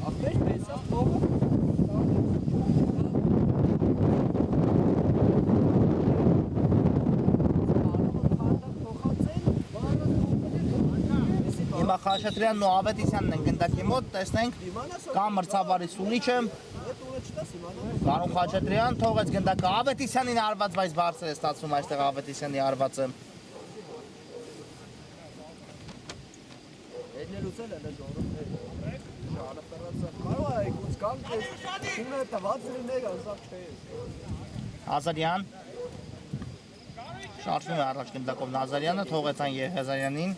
Ապեր պեսավ փողը Հիմա Խաչատրյանն ու Ավետիսյանն են գնդակի մոտ, տեսնենք կա մրցավարի Սունիչը Գարուն Խաչատրյան թողեց գնդակը Ավետիսյանին արված, բայց բարձր է ստացվում այստեղ Ավետիսյանի արվածը Ազարյան շարժվում է առաջ գնդակով Նազարյանը, թողեց այն Եղիազարյանին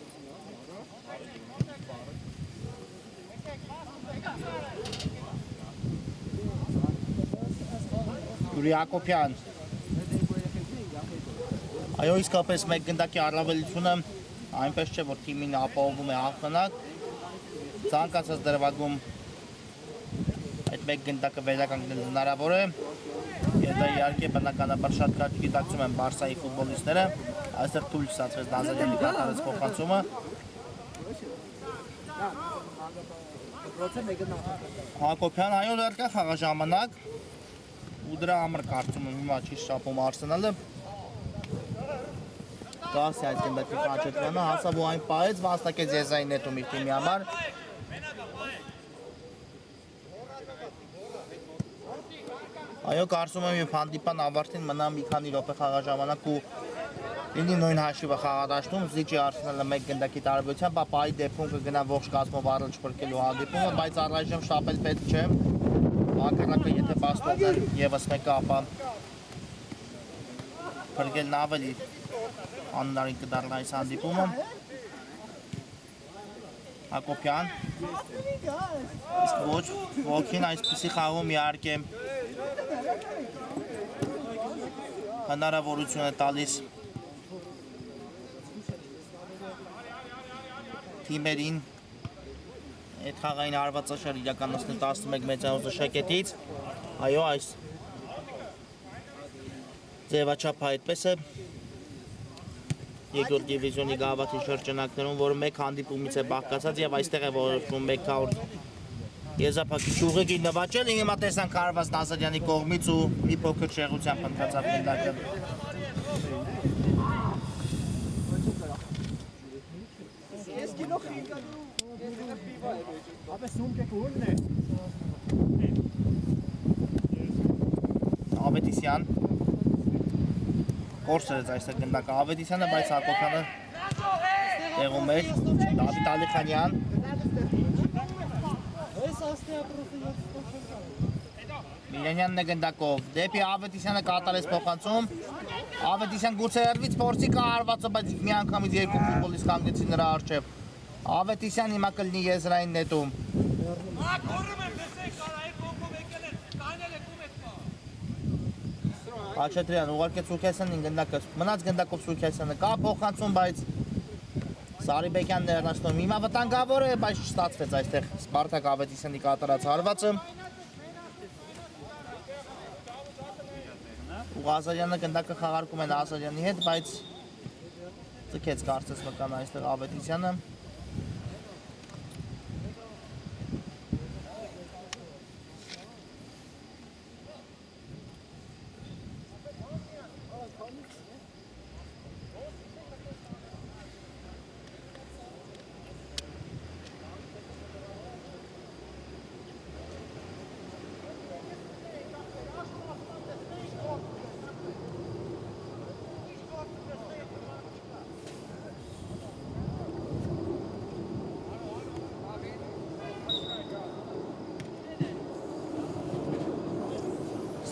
Յուրի Հակոբյան Այո, իսկապես մեկ գնդակի առավելությունը այնպես չէ, որ թիմին ապահովում է հաղթանակ ցանկացած դրվագում այդ մեկ գնդակը վերականգնել հնարավոր է եւ դա իհարկե բնականաբար շատ կարճ գիտակցում են Բարսայի ֆուտբոլիստները այստեղ թույլ ստացվեց Նազարյանի կատարած փոխանցումը Հակոբյան, այո, դեռ կա խաղաժամանակ ու դրա համար կարծում եմ հիմա չի շապում Արսենալը Գասի այդ գնդակի Խաչատրյանը հասավ ու այն պահեց վաստակեց եզային նետում իր թիմի համար Այո, կարծում եմ եւ հանդիպան ավարտին մնա մի քանի րոպե խաղաժամանակ ու լինի նույն հաշիվը խաղադաշտում զիջի Արսենալը մեկ գնդակի տարբերությամբ ապա այդ դեպքում կգնա ողջ կազմով առաջ փրկելու հանդիպումը բայց առայժմ շապել պետք չէ Ակրնակը եթե բաստողներ եվս մեկը ապա փրկելն ավելի աննարին կդառնա այս հանդիպումը Հակոբյան իսկ ոչ ոգին այսպիսի խաղում իհարկե հնարավորություն է տալիս թիմերին այդ խաղային արվածաշար իրականացնել 11 մեծահոս շակետից այո այս ձևաչափը այդպես է երկրորդ դիվիզիոնի գավաթի շրջանակներում որը մեկ հանդիպումից է բաղկացած եւ այստեղ է որոշվում 100 եզրափակիչ ուղիղի նվաճել հիմա տեսանք հարված Նազարյանի կողմից ու մի փոքր շեղությամբ ընկածավ գնդակը Ավետիսյան կորսրեց այստեղ գնդակը Ավետիսյանը, բայց Հակոբյանը տեղում էր Դավիթ Ալիխանյան Միլյանյանն է գնդակով դեպի Ավետիսյանը կատարեց փոխանցում Ավետիսյան գուցե հեռվից փորձի կա արվածը, բայց մի անգամից երկու ֆուտբոլիստ կանգնեցի նրա առջև Ավետիսյան հիմա կլինի եզրային նետում Խաչատրյան ուղարկեց Սուրքեսյանին գնդակը մնաց գնդակով Սուրքեսյանը կա փոխանցում, բայց Սարիբեկյանն է հեռացնում հիմա վտանգավոր է, բայց չստացվեց այստեղ Սպարտակ Ավետիսյանի կատարած հարվածը Ազարյանը գնդակը խաղարկում են Ազարյանի հետ, բայց ձգեց կարծես վկան այստեղ Ավետիսյանը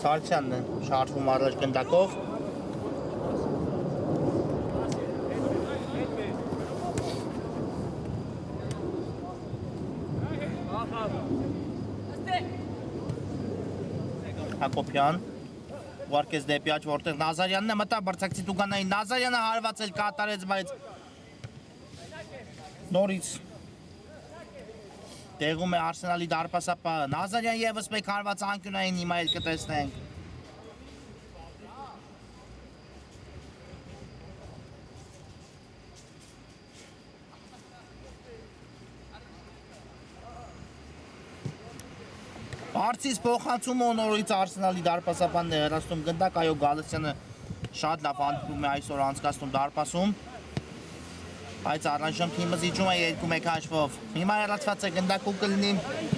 Սարգսյանն է շարժվում առաջ գնդակով։ Հակոբյան ուղարկեց դեպի աջ, որտեղ Նազարյանն է մտա բրցակցի տուգանային, Նազարյանը հարվածել կատարեց, բայց նորից տեղում է Արսենալի դարպասապահը, Նազարյան ևս մեկ հարված անկյունային հիմա էլ կտեսնենք։ Արցից փոխանցումը նորից Արսենալի դարպասապանն է հեռացնում գնդակ, այո Գալստյանը շատ լավ հանդիպում է այսօր անցկացնում դարպասում, բայց առայժմ թիմը զիջում է 2-1 հաշվով։ Հիմա հեռացված է գնդակ ու կլինի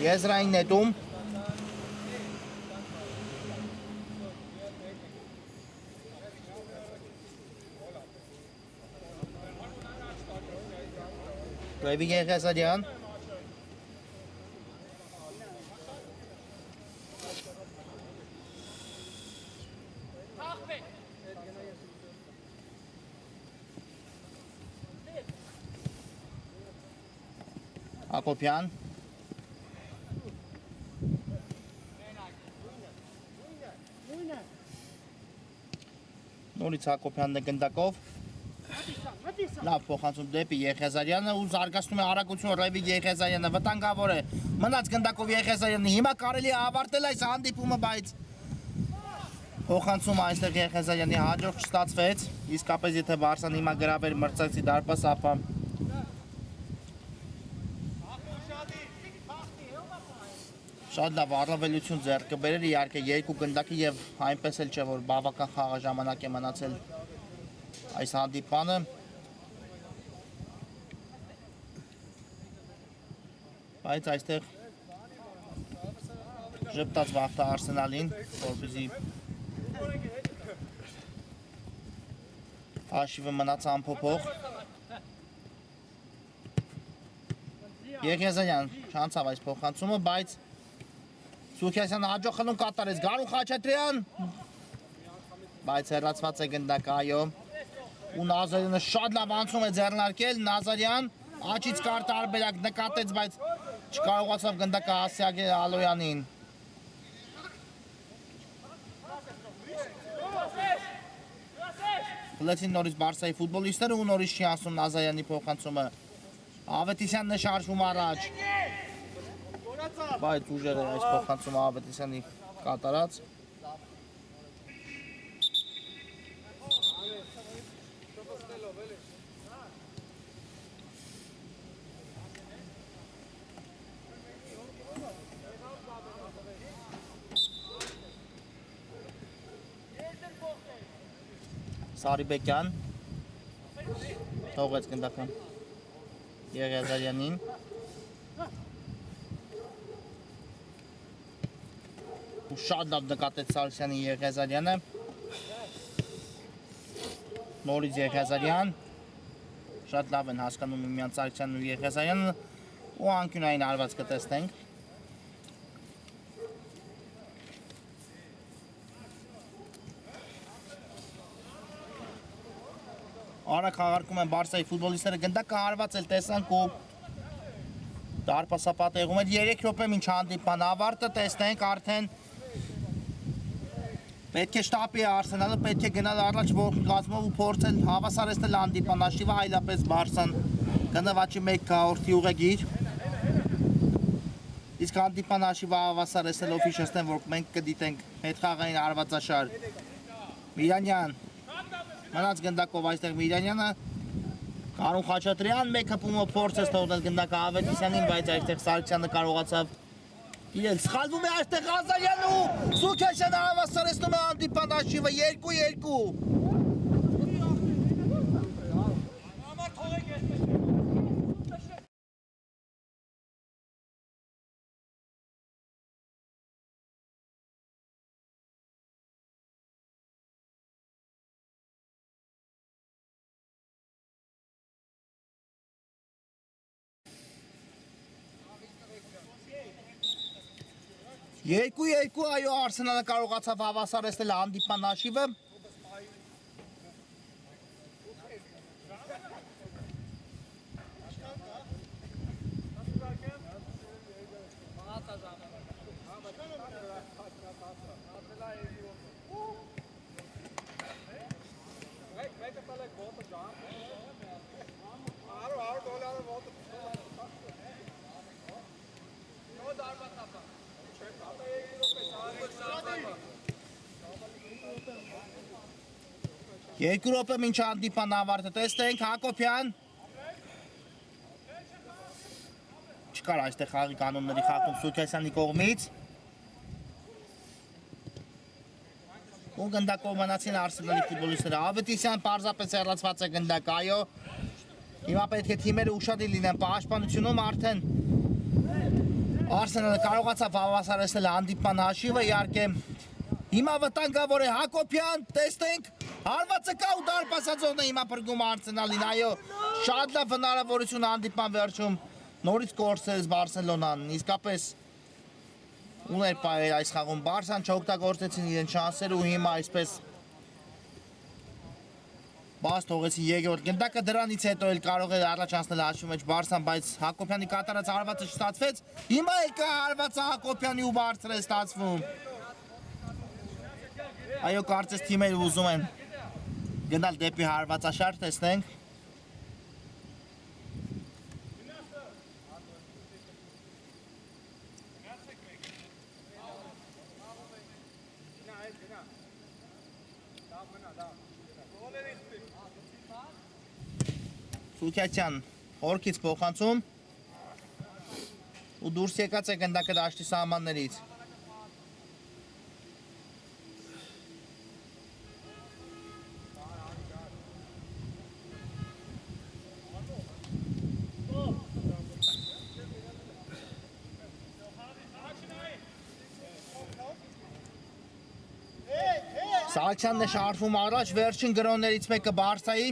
եզրային նետում։ Լևի Եղիազարյան Հակոբյան նորից Հակոբյանն է գնդակով լավ փոխանցում դեպի Եղիազարյանը ու զարգացնում է արագությունը Լևիկ Եղիազարյանը վտանգավոր է մնաց գնդակով Եղիազարյանը հիմա կարելի է ավարտել այս հանդիպումը բայց փոխանցումը այստեղ Եղիազարյանի հաջող չստացվեց իսկապես եթե Բարսան հիմա գրավեր մրցակցի դարպաս ապա շատ լավ առավելություն ձեռք կբերեր իհարկե երկու գնդակի եւ այնպես էլ չէ որ բավական խաղաղ ժամանակ է մնացել այս հանդիպանը բայց այստեղ ժպտաց վախտա Արսենալին որպեսզի հաշիվը մնաց անփոփոխ Եղիազարյան չանցավ այս փոխանցումը բայց Սուքյասյանը հաջող խլուն կատարեց Գարուն Խաչատրյան բայց հեռացված է գնդակը այո ու Նազարյանը շատ լավ անցում է ձեռնարկել Նազարյան աչից կար տարբերակ նկատեց բայց չկարողացավ գնդակը հասցեակել Ալոյանին Լեցին նորից Բարսայի ֆուտբոլիստները ու նորից չի անցնում Նազարյանի փոխանցումը Ավետիսյանն է շարժվում առաջ Բայց ուժեր է այս փոխանցումը Ավետիսյանի կատարած Սարիբեկյան թողեց գնդակը Եղիազարյանին ու շատ լավ նկատեց Սարգսյանի Եղիազարյանը նորից Եղիազարյան շատ լավ են հասկանում միմյանց Սարգսյանն ու Եղիազարյանը ու անկյունային արված կտեսնենք Արագ խաղարկում են Բարսայի ֆուտբոլիստները գնդակը հարված էլ տեսանք ու դարպասապատեղում էր 3 րոպե մինչ հանդիպան ավարտը տեսնենք արդեն պետք է շտապի Արսենալը պետք է գնալ առաջ ողջունելով ու փորձել հավասարեցնել հանդիպան հաշիվը այլապես Բարսան կնվաճի 1 գաղորդի ուղեգիր իսկ հանդիպան հաշիվը հավասարեցնելով հիշեցնեմ որ մենք կդիտենք հետխաղային հարվածաշար Միրանյան Մնաց գնդակով այստեղ Միրանյանը Կարուն Խաչատրյան մեկ հպումը փորձեց թողնել գնդակը Ավետիսյանին, բայց այստեղ Սարգսյանը կարողացավ իրեն սխալվում է այստեղ Ղազարյանը ու Սուքյասյանը հավասարեցնում է հանդիպան հաշիվը 2-2 2-2 այո Արսենալը կարողացավ հավասարեցնել հանդիպման հաշիվը։ Երկու րոպե մինչ հանդիպան ավարտը տեսնենք Հակոբյան չկար այստեղ խաղի կանոնների խախտում Սուքեսյանի կողմից ու գնդակով մնացին Արսենալի ֆուտբոլիստները Ավետիսյան պարզապես հեռացված է գնդակ այո հիմա պետք է թիմերը ուշադիր լինեն պաշտպանությունում արդեն Արսենալը կարողացավ հավասարեցնել հանդիպման հաշիվը իհարկե հիմա վտանգավոր է Հակոբյան տեսնենք Հարվածը կա ու դարպասածողն է հիմա փրկում Արսենալին, այո, շատ լավ հնարավորություն հանդիպման վերջում նորից կորցրեց Բարսելոնան, իսկապես ուներ պահել այս խաղում Բարսան չօգտագործեցին իրենց շանսերը ու հիմա այսպես բաց թողեցին երկրորդ գնդակը դրանից հետո էլ կարող է առաջանցնել հաշվի մեջ Բարսան, բայց Հակոբյանի կատարած հարվածը չստացվեց, հիմա էլ կա հարվածը Հակոբյանի ու բարձր է ստացվում։ Այո, կարծես թիմերը ուզում են գնալ դեպի հարվածաշար, տեսնենք։ Սուքյացյան հորքից փոխանցում ու դուրս եկած է գնդակը դաշտի սահմաններից։ Սարգսյանն է շարժվում առաջ, վերջին գրոններից մեկը Բարսայի,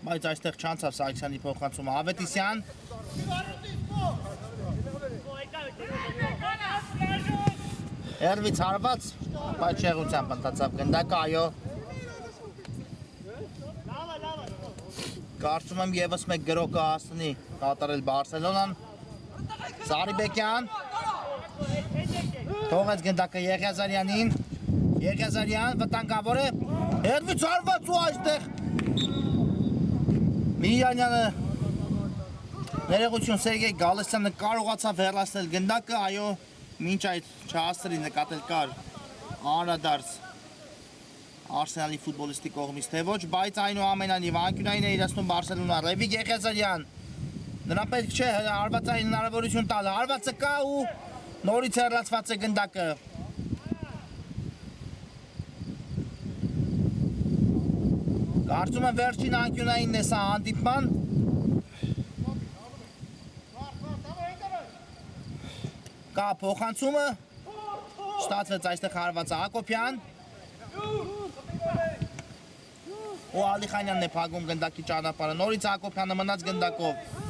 բայց այստեղ չանցավ Սարգսյանի փոխանցումը Ավետիսյան, հերվից հարված, բայց շեղությամբ ընթացավ գնդակը, այո, կարծում եմ ևս մեկ գրոկը հասնի կատարել Բարսելոնան, Սարիբեկյան, թողեց գնդակը Եղիազարյանին, Եղիազարյան վտանգավոր է, հերվից հարված ու այստեղ Միրանյանը ներողություն Սերգեյ Գալստյանը կարողացավ հեռացնել գնդակը, այո, մինչ այդ չհասցրի նկատել կար անդրադարձ Արսենալի ֆուտբոլիստի կողմից թե ոչ, բայց այնուամենայնիվ անկյունային է իրացնում Բարսելոնա, Ռևիկ Եղիազարյան, նրան պետք չէ հարվածային հնարավորություն տալ, հարվածը կա ու նորից հեռացված է գնդակը։ Կարծում եմ վերջին անկյունայինն է սա հանդիպման։ Կա փոխանցումը, ստացվեց այստեղ հարվածը Հակոբյան։ Ու Ալիխանյանն է փակում գնդակի ճանապարհը, նորից Հակոբյանը մնաց գնդակով։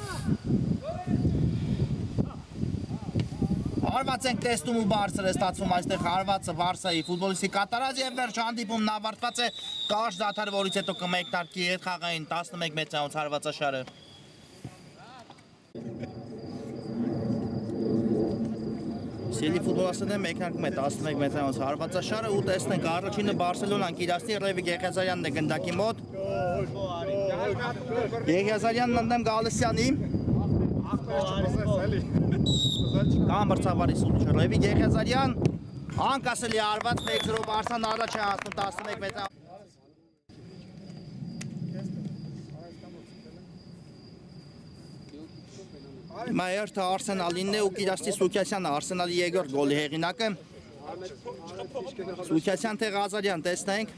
Հարված ենք տեսնում ու բարձր է ստացվում այստեղ հարվածը Բարսայի ֆուտբոլիստի կատարած եւ վերջ հանդիպումն ավարտված է կարճ դադար, որից հետո կմեկնարկի հետխաղային 11 մետրանոց հարվածաշարը։ Սիրելի ֆուտբոլիստները մեկնարկում է 11 մետրանոց հարվածաշարը ու տեսնենք առաջինը Բարսելոնան կիրասնի Ռևիկ Եղիազարյանն է գնդակի մոտ։ Եղիազարյանն ընդդեմ Գալստյանի Կամրցավարի սուլիչը Ռևիկ Եղիազարյան անկասելի արված մեքսրով Բարսան առաջ է հասնում 11 մետրան Հիմա երթը Արսենալինն է ու Կիրաստի Սուքյասյանը Արսենալի երկրորդ գոլի հեղինակը Սուքյասյան թե Ղազարյան տեսնենք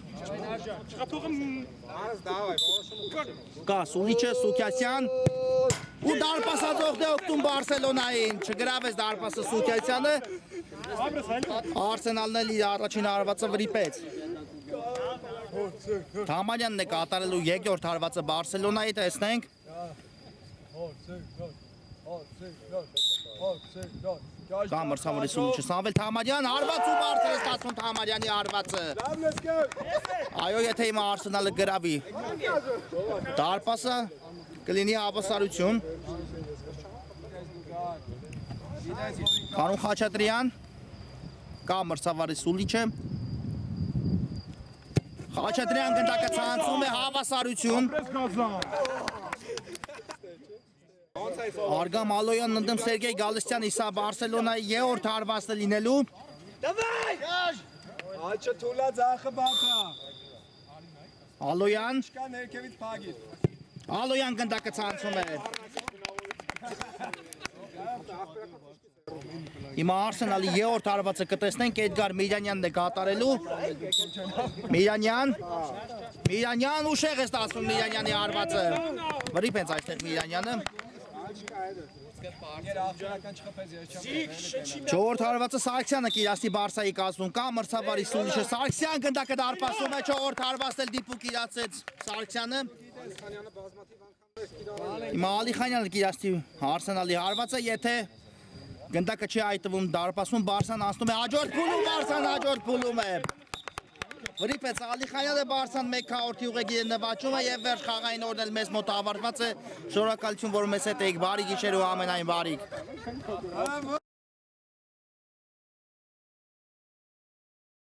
Կա Սուլիչը Սուքյասյան ու դարպասածողն է օգնում Բարսելոնային չգրավեց դարպասը Սուքյասյանը Արսենալն էլ իր առաջին հարվածը վրիպեց Թամանյանն է կատարելու երկրորդ հարվածը Բարսելոնայի տեսնենք Կամ մրցավորի սուլիչը Սամվել Թամարյան հարված ու բարձր է ստացվում Թամարյանի հարվածը։ Այո, եթե հիմա Արսենալը գրավի դարպասը կլինի հավասարություն։ Կանուն Խաչատրյան կամ մրցավորի սուլիչը Խաչատրյան գնդակը ցանցում է հավասարություն։ Արգամ Ալոյանն ընդդեմ Սերգեյ Գալստյան իսա Բարսելոնայի երրորդ հարվածը լինելու։ Աչը թուլա ձախը բացա։ Ալոյան Կան ներքևից փագիր։ Ալոյան գնդակը ցանցում է։ Հիմա Արսենալի երրորդ հարվածը կտեսնենք Էդգար Միրանյանն է կատարելու։ Միրանյան ուշեղ է ստացվում Միրանյանի հարվածը։ Վրիպ հենց այստեղ Միրանյանը։ Չորրորդ հարվածը Սարգսյանը կիրասի Բարսայի կազմում կա մրցավարի սուլիչը Սարգսյան գնդակը դարպասում է չորրորդ հարվածն էլ դիպուկ իրացեց Սարգսյանը։ Հիմա Ալիխանյանը կիրասի Արսենալի հարվածը, եթե գնդակը չի այտվում դարպասում Բարսան անցնում է հաջորդ փուլում, Բարսան հաջորդ փուլում է։ Վրիպեց Ալիխանյանը Բարսան 1 հաղորդի ուղեգիրը նվաճում է եւ վերջ խաղային օրն էլ մեզ մոտ ավարտված է։ Շնորհակալություն, որ մեզ հետ եք, բարի գիշեր ու ամենայն բարիք։